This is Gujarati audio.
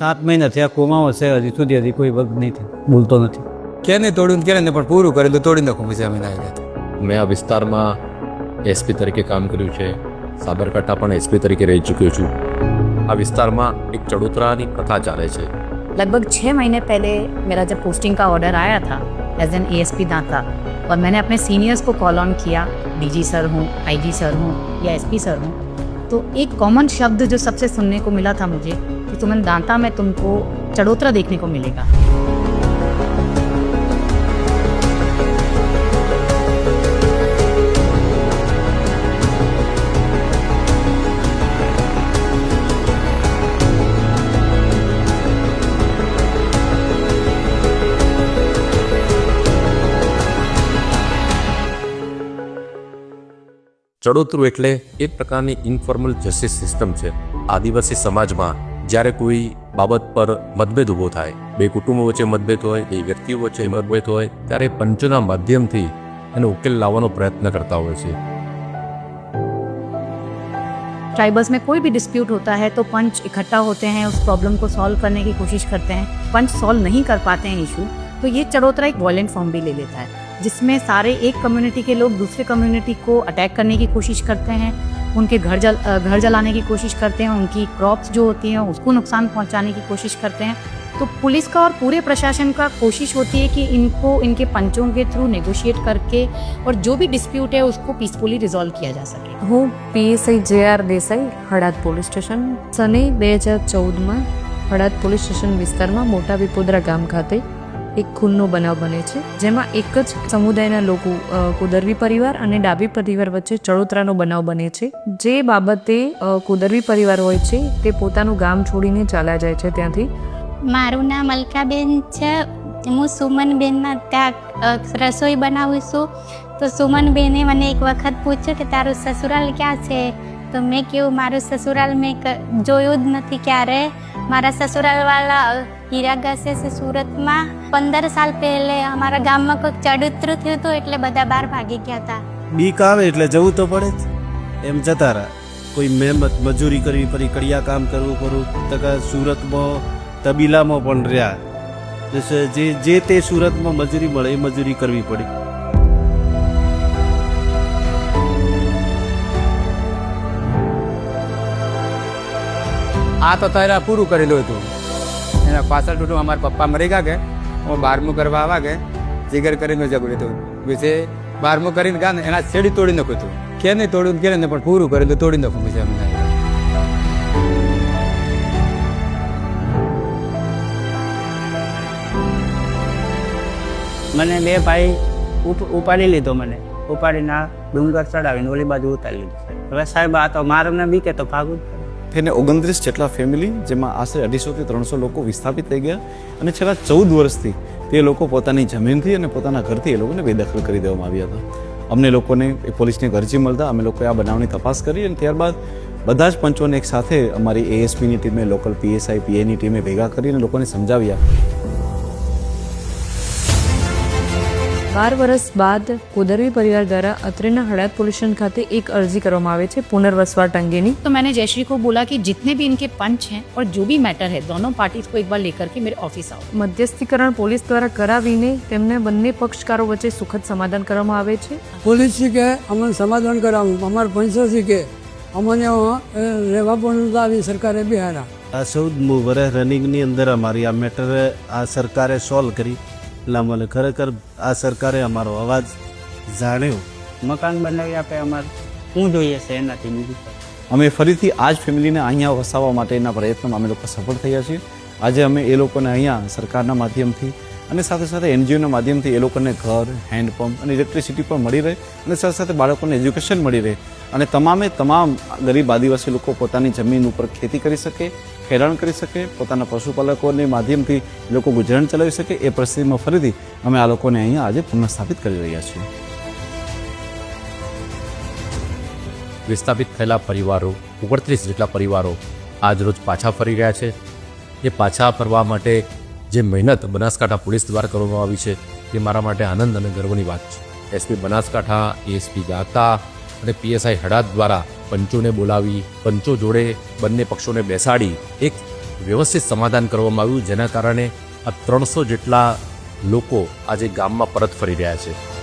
7 મહિના થયા કોમામાં છે, હજી સુધી હજી કોઈ વગ નહીં બોલતો નથી. ક્યાંને તોડ્યું ક્યારે ને પણ પૂરું કરે તો તોડી નાખું પછી અમે ના આવ્યા. મેં આ વિસ્તારમાં એસપી તરીકે કામ કર્યું છે. સાબરકાંઠા પણ એસપી તરીકે રહી ચૂક્યો છું. આ વિસ્તારમાં એક ચડોતરાની प्रथा ચાલે છે. लगभग 6 महीने पहले मेरा जब पोस्टिंग का ऑर्डर आया था एज एन एएसपी दांता और मैंने अपने सीनियर्स को कॉल ऑन किया, डीजी सर हूँ, आईजी सर हूँ या एसपी सर हूँ, तो एक कॉमन शब्द जो सबसे सुनने को मिला था मुझे कि तुम्हें दांता में तुमको चड़ोतरा देखने को मिलेगा. ચડોતરું એટલે એક પ્રકારની ઇન્ફોર્મલ જસ્ટિસ સિસ્ટમ છે. આદિવાસી સમાજમાં જ્યારે કોઈ બાબત પર મતભેદ ઊભો થાય, બે કુટુંબો વચ્ચે મતભેદ હોય, બે વ્યક્તિઓ વચ્ચે મતભેદ હોય, ત્યારે પંચના માધ્યમથી એનો ઉકેલ લાવવાનો પ્રયત્ન કરતા હોય છે. ट्राइबल्स में कोई भी डिस्प्यूट होता है तो पंच इकट्ठा होते हैं, उस प्रॉब्लम को सॉल्व करने की कोशिश करते हैं. पंच सॉल्व नहीं कर पाते हैं इशू, तो ये चड़ोतरा एक वॉयलेंट फॉर्म भी ले लेता है, जिसमें सारे एक कम्युनिटी के लोग दूसरे कम्युनिटी को अटैक करने की कोशिश करते हैं, उनके घर जलाने की कोशिश करते हैं, उनकी क्रॉप्स जो होती हैं उसको नुकसान पहुंचाने की कोशिश करते हैं. तो पुलिस का और पूरे प्रशासन का कोशिश होती है कि इनको इनके पंचों के थ्रू नेगोशिएट करके और जो भी डिस्प्यूट है उसको पीसफुली रिजॉल्व किया जा सके. હું PSI J R. Desai, Halad police station. સને 2014માં હળાદ પોલીસ સ્ટેશન વિસ્તારમાં મોટા વિપોદરા ગામ ખાતે એક ખૂનનો બનાવ બને છે, જેમાં એક જ સમુદાયના લોકો કુદરવી પરિવાર અને ડાબી પરિવાર વચ્ચે ચડોતરાનો બનાવ બને છે. જે બાબતે કુદરવી પરિવાર હોય છે તે પોતાનું ગામ છોડીને ચાલ્યા જાય છે ત્યાંથી. મારું નામ અલકાબેન છે. હું સુમનબેનના ત્યાં રસોઈ બનાવું છું. તો સુમનબેને મને એક વખત પૂછ્યું કે તારું સસુરાલ ક્યાં છે? તો મેં કહ્યું મારું સસુરાલ મેં જોયું જ નથી ક્યારે. મારા સસુરાલવાળા હીરા ઘસે છે સુરતમાં. 15 સાલ પહેલે અમારા ગામમાં કોઈક ચડોતરું થયું હતું એટલે બધા બહાર ભાગી ગયા હતા. બીક આવે એટલે જવું તો પડે જ, એમ જતા રહ્યા. કોઈ મહેનત મજૂરી કરવી પડી, કડિયા કામ કરવું પડ્યું. તકા સુરતમાં તબીલામાં પણ રહ્યા, જે તે સુરતમાં મજૂરી મળે એ મજૂરી કરવી પડી. આ તો તારા પૂરું કરેલું હતું. એના પાછળ ટૂટું અમારા પપ્પા મરી ગયા કે હું 12મું કરવા આવ્યા કે જીગર કરીને જગડ્યું હતું. પછી 12મું કરીને ગયા ને એના છેડી તોડી નાખ્યું હતું. કે નહીં તોડ્યું કે ને પણ પૂરું કરેલું તોડી નાખ્યું પછી અમે. મને 2 ભાઈ ઉપાડી લીધો, મને ઉપાડીને આ ડુંગર ચડાવીને ઓલી બાજુ ઉતારી લીધો. હવે સાહેબ આ તો મારને બીકે તો ભાગું. એને 29 જેટલા ફેમિલી, જેમાં આશરે 250 થી 300 લોકો વિસ્થાપિત થઈ ગયા અને છેલ્લા 14 વર્ષથી તે લોકો પોતાની જમીનથી અને પોતાના ઘરથી એ લોકોને બેદખલ કરી દેવામાં આવ્યા હતા. અમને લોકોને પોલીસની અરજી મળતા અમે લોકોએ આ બનાવની તપાસ કરી અને ત્યારબાદ બધા જ પંચોને એક સાથે અમારી એએસપીની ટીમે, લોકલ પીએસઆઈ પીએની ટીમે ભેગા કરીને લોકોને સમજાવ્યા. 12 વર્ષ બાદ કુદરવી પરિવાર દ્વારા અત્રેના હળાદ પોલીસ સ્ટેશન ખાતે એક અરજી કરવામાં આવે છે પુનર્વસવાટ અંગેની. तो मैंने जयश्री को बोला कि जितने भी इनके पंच हैं और जो भी मैटर है दोनों पार्टीज को एक बार लेकर के मेरे ऑफिस आओ. મધ્યસ્થીકરણ પોલીસ દ્વારા કરાવીને તેમને બંને પક્ષકારો વચ્ચે સુખદ સમાધાન કરવામાં આવે છે. પોલીસ કે અમને સમાધાન કરાવું, અમારા પંચો કે અમને રહેવા પણ આવી સરકારે બિહારા. આ 14મું વર્ષ રનિંગની અંદર અમારી આ મેટર આ સરકારે સોલ્વ કરી. એટલે અમને ખરેખર આ સરકારે અમારો અવાજ જાણ્યો. મકાન બનાવી આપે, અમારે શું જોઈએ છે એનાથી બીજું. અમે ફરીથી આ જ ફેમિલીને અહીંયા વસાવવા માટેના પ્રયત્નમાં અમે લોકો સફળ થયા છીએ. આજે અમે એ લોકોને અહીંયા સરકારના માધ્યમથી અને સાથે સાથે એનજીઓના માધ્યમથી એ લોકોને ઘર, હેન્ડપંપ અને ઇલેક્ટ્રિસિટી પણ મળી રહે અને સાથે સાથે બાળકોને એજ્યુકેશન મળી રહે અને તમામ ગરીબ આદિવાસી લોકો પોતાની જમીન ઉપર ખેતી કરી શકે, ખેડાણ કરી શકે, પોતાના પશુપાલકોની માધ્યમથી એ લોકો ગુજરાન ચલાવી શકે. એ પરિસ્થિતિમાં ફરીથી અમે આ લોકોને અહીંયા આજે પુનઃસ્થાપિત કરી રહ્યા છીએ. વિસ્થાપિત થયેલા પરિવારો, 29 જેટલા પરિવારો આજ રોજ પાછા ફરી રહ્યા છે. એ પાછા ફરવા માટે જે મહેનત બનાસકાંઠા પોલીસ દ્વારા કરવામાં આવી છે તે મારા માટે આનંદ અને ગર્વની વાત છે. એસપી બનાસકાંઠા, એએસપી દાંતા અને પીએસઆઈ હળાદ દ્વારા પંચોને બોલાવી, પંચો જોડે બંને પક્ષોને બેસાડી એક વ્યવસ્થિત સમાધાન કરવામાં આવ્યું, જેના કારણે આ 300 જેટલા લોકો આજે ગામમાં પરત ફરી રહ્યા છે.